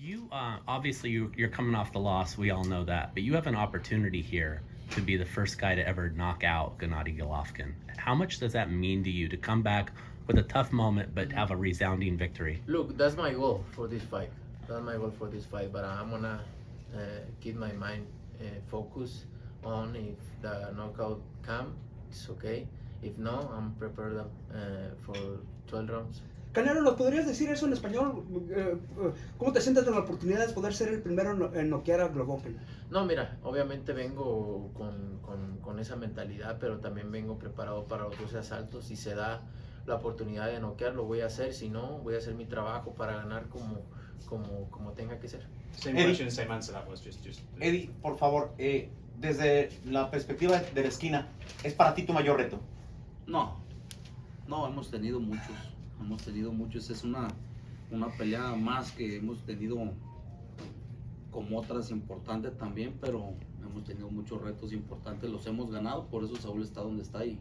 You obviously you're coming off the loss. We all know that, but you have an opportunity here to be the first guy to ever knock out Gennadiy Golovkin. How much does that mean to you to come back with a tough moment but have a resounding victory? Look, that's my goal for this fight. That's my goal for this fight. But I'm gonna keep my mind focused on if the knockout comes, it's okay. If no, I'm prepared for 12 rounds. Canelo, ¿nos podrías decir eso en español? ¿Cómo te sientes con la oportunidad de poder ser el primero en noquear a Golovkin? No, mira, obviamente vengo con esa mentalidad, pero también vengo preparado para los 12 asaltos. Si se da la oportunidad de noquear, lo voy a hacer. Si no, voy a hacer mi trabajo para ganar como tenga que ser. Same question, same answer. That was just. Eddie, por favor, desde la perspectiva de la esquina, ¿es para ti tu mayor reto? No, hemos tenido muchos, es una pelea más que hemos tenido como otras importantes también, pero hemos tenido muchos retos importantes, los hemos ganado, por eso Saúl está donde está y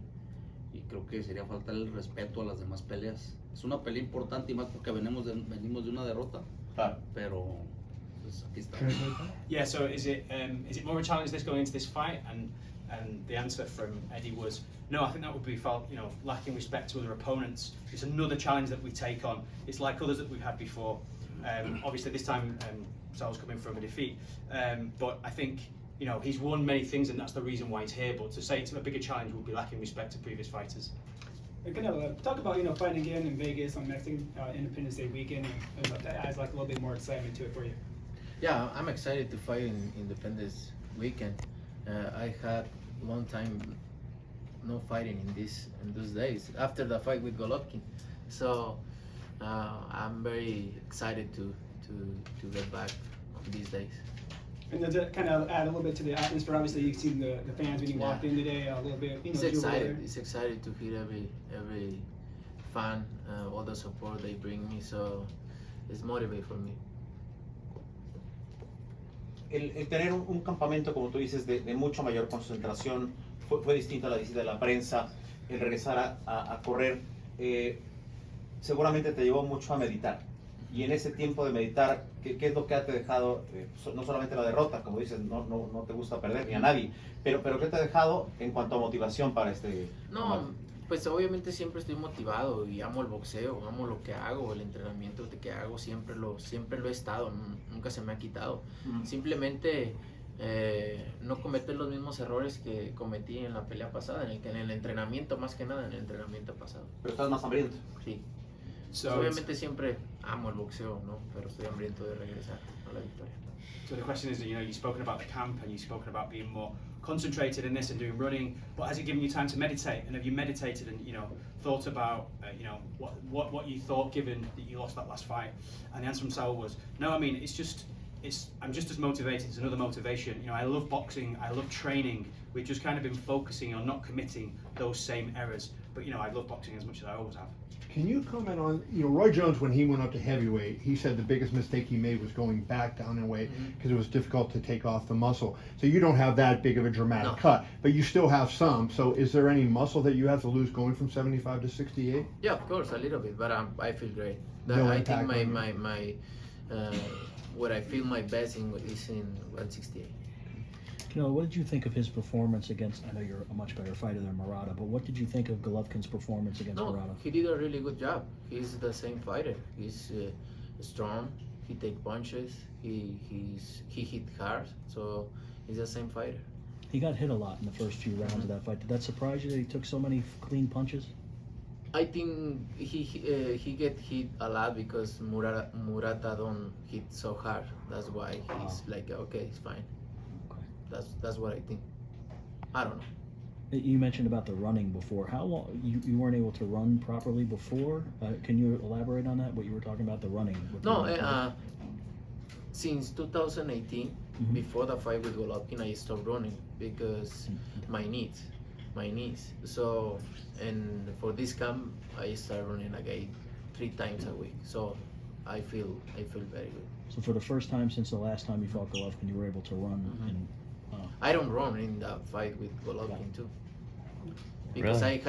creo que sería faltar el respeto a las demás peleas. Es una pelea importante y más porque venimos de una derrota, Claro. pero pues aquí está. Yeah. So is it more of a challenge this going into this fight? And the answer from Eddie was no. I think that would be felt, lacking respect to other opponents. It's another challenge that we take on. It's like others that we've had before. Obviously this time Sal's coming from a defeat, but I think he's won many things and that's the reason why he's here. But to say it's a bigger challenge would be lacking respect to previous fighters. Canelo, talk about fighting again in Vegas on Mexican Independence Day weekend, and that adds like a little bit more excitement to it for you. Yeah, I'm excited to fight in Independence weekend. I had long time no fighting in those days after the fight with Golovkin, so I'm very excited to get back on these days. And does it kind of add a little bit to the atmosphere? Obviously, you've seen the fans when you walked in today a little bit. It's excited. It's excited to hear every fan, all the support they bring me. So it's motivating for me. El tener un campamento, como tú dices, de mucho mayor concentración, fue distinto a la visita de la prensa, el regresar a correr, seguramente te llevó mucho a meditar. Y en ese tiempo de meditar, ¿qué es lo que te ha dejado? No solamente la derrota, como dices, no te gusta perder ni a nadie, pero ¿qué te ha dejado en cuanto a motivación para este combate? Pues obviamente siempre estoy motivado y amo el boxeo, amo lo que hago, el entrenamiento que hago, siempre lo he estado, nunca se me ha quitado. Simplemente no cometer los mismos errores que cometí en la pelea pasada, en el entrenamiento, más que nada en el entrenamiento pasado. Pero estás más hambriento. Sí. So obviamente siempre amo el boxeo, ¿no? Pero estoy hambriento de regresar a la victoria. So the question is, you've spoken about the camp and you've spoken about being more concentrated in this and doing running, but has it given you time to meditate? And have you meditated and thought about what you thought given that you lost that last fight? And the answer from Saul was no. I mean, I'm just as motivated. It's another motivation. I love boxing. I love training. We've just kind of been focusing on not committing those same errors. But I love boxing as much as I always have. Can you comment on, Roy Jones, when he went up to heavyweight, he said the biggest mistake he made was going back down in weight because it was difficult to take off the muscle. So you don't have that big of a dramatic cut, but you still have some. So is there any muscle that you have to lose going from 75 to 68? Yeah, of course, a little bit, but I feel great. I think my where I feel my best is in 168. What did you think of his performance against, I know you're a much better fighter than Murata, but what did you think of Golovkin's performance against Murata? He did a really good job. He's the same fighter. He's strong, he takes punches, he hit hard, so he's the same fighter. He got hit a lot in the first few rounds of that fight. Did that surprise you that he took so many clean punches? I think he get hit a lot because Murata don't hit so hard. That's why he's like, okay, it's fine. That's what I think. I don't know. You mentioned about the running before. How long you weren't able to run properly before? Can you elaborate on that? What you were talking about the running? Since 2018, before the fight with Golovkin, I stopped running because my knees. So, and for this camp, I start running again 3 times a week. So, I feel very good. So for the first time since the last time you fought Golovkin, you were able to run. I don't run in the fight with Golovkin too, because Really?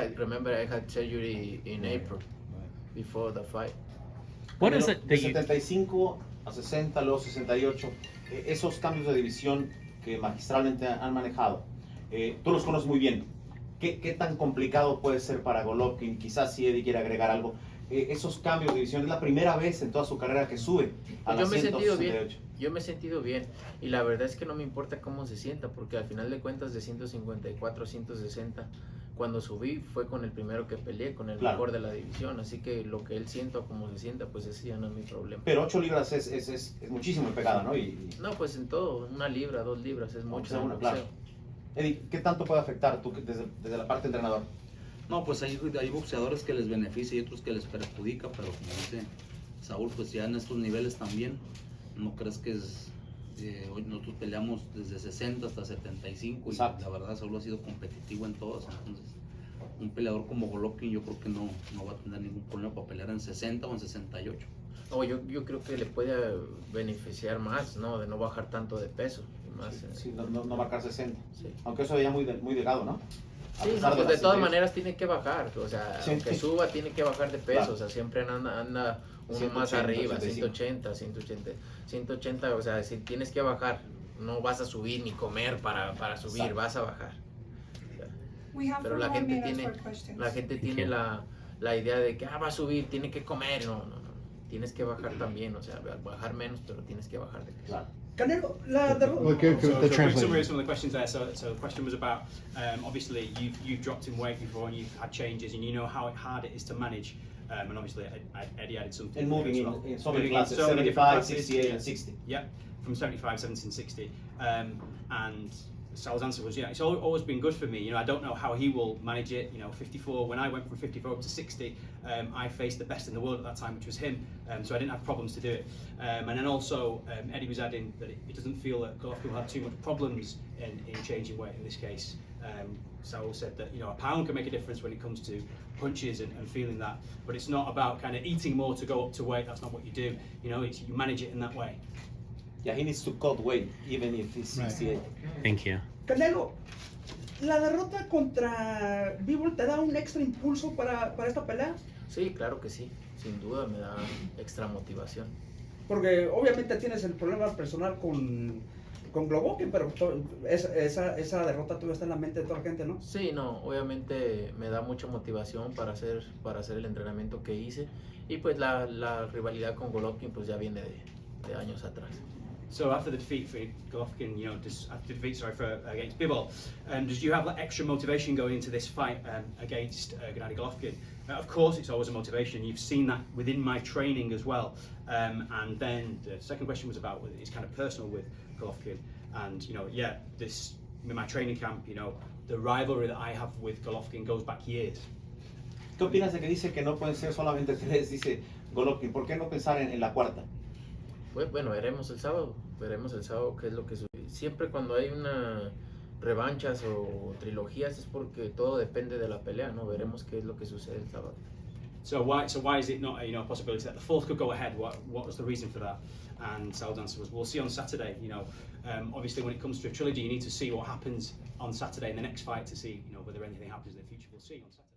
I had surgery in April before the fight. What is it that De you 75 a 60, luego 68. Esos cambios de división que magistralmente han manejado, tú los conoces muy bien. ¿Qué tan complicado puede ser para Golovkin? Quizás si Eddie quiere agregar algo. Esos cambios de división, es la primera vez en toda su carrera que sube a Yo las me he sentido 168. bien, yo me he sentido bien y la verdad es que no me importa cómo se sienta porque al final de cuentas de 154 a 160 cuando subí fue con el primero que peleé, con el Claro. mejor de la división, así que lo que él sienta o cómo se sienta pues ese ya no es mi problema. Pero 8 libras es muchísimo pegada, ¿no? No, pues en todo, 1 libra, 2 libras es mucho en el claro. boxeo. Eddie, ¿qué tanto puede afectar tú desde la parte entrenador? No, pues hay boxeadores que les beneficia y otros que les perjudica, pero como dice Saúl, pues ya en estos niveles también, no crees que es, hoy nosotros peleamos desde 60 hasta 75 y Exacto. la verdad Saúl ha sido competitivo en todas, entonces un peleador como Golovkin yo creo que no va a tener ningún problema para pelear en 60 o en 68. No, yo creo que le puede beneficiar más, ¿no? De no bajar tanto de peso. Más, Sí, no marcar 60. sí. Aunque eso ya muy delgado, ¿no? A Sí, pesar no, pues la de todas 68. maneras tiene que bajar, o sea, Sí. aunque suba tiene que bajar de peso, Claro. o sea, siempre anda uno 180, más arriba, 85. 180, o sea, si tienes que bajar, no vas a subir ni comer para subir, Exacto. vas a bajar. We have Pero 41 la gente minutes tiene, for questions. la gente tiene la idea de que va a subir, tiene que comer, no, tienes que bajar también, o sea, bajar menos, pero tienes que bajar de peso. Claro. Canelo, la derrota. Look, give So, the so quick translation. summary of some of the questions there. So the question was about, obviously you've dropped in weight before and you've had changes and you know how hard it is to manage. And obviously Eddie added something. And moving there as well. in so many Moving classes, so many different 75, classes, 68 yeah. and 60. Yeah, from 75, 70 and 60. And Sal's answer was, yeah, it's always been good for me. You know, I don't know how he will manage it. You know, 54, when I went from 54 up to 60, I faced the best in the world at that time, which was him. So I didn't have problems to do it. And then also, Eddie was adding that it doesn't feel that Golovkin will have too much problems in changing weight in this case. Saul said that, you know, a pound can make a difference when it comes to punches and feeling that, but it's not about kind of eating more to go up to weight. That's not what you do. You know, you manage it in that way. Yeah, he needs to cut weight even if he's 68. Thank you. Canelo, ¿la derrota contra Bivol te da un extra impulso para esta pelea? Sí, claro que sí, sin duda me da extra motivación. Porque obviamente tienes el problema personal con Golovkin, pero esa derrota todavía está en la mente de toda la gente, ¿no? Sí, no, obviamente me da mucha motivación para hacer el entrenamiento que hice y pues la rivalidad con Golovkin pues ya viene de años atrás. So after the defeat for Golovkin, you know, after the defeat, against Bivol, does you have that extra motivation going into this fight against Gennadiy Golovkin? Of course, it's always a motivation. You've seen that within my training as well. And then the second question was about it's kind of personal with Golovkin, and you know, yeah, this in my training camp, you know, the rivalry that I have with Golovkin goes back years. ¿Qué opinas de que dice que no pueden ser solamente 3? Dice Golovkin, ¿por qué no pensar en la cuarta? Pues bueno, veremos el sábado qué es lo que sucede. Siempre cuando hay una revanchas o trilogías es porque todo depende de la pelea, ¿no? Veremos qué es lo que sucede el sábado. So why is it not a possibility that the fourth could go ahead? What was the reason for that? And Sal's answer was, we'll see on Saturday. You know, obviously when it comes to a trilogy, you need to see what happens on Saturday in the next fight to see, you know, whether anything happens in the future. We'll see on Saturday.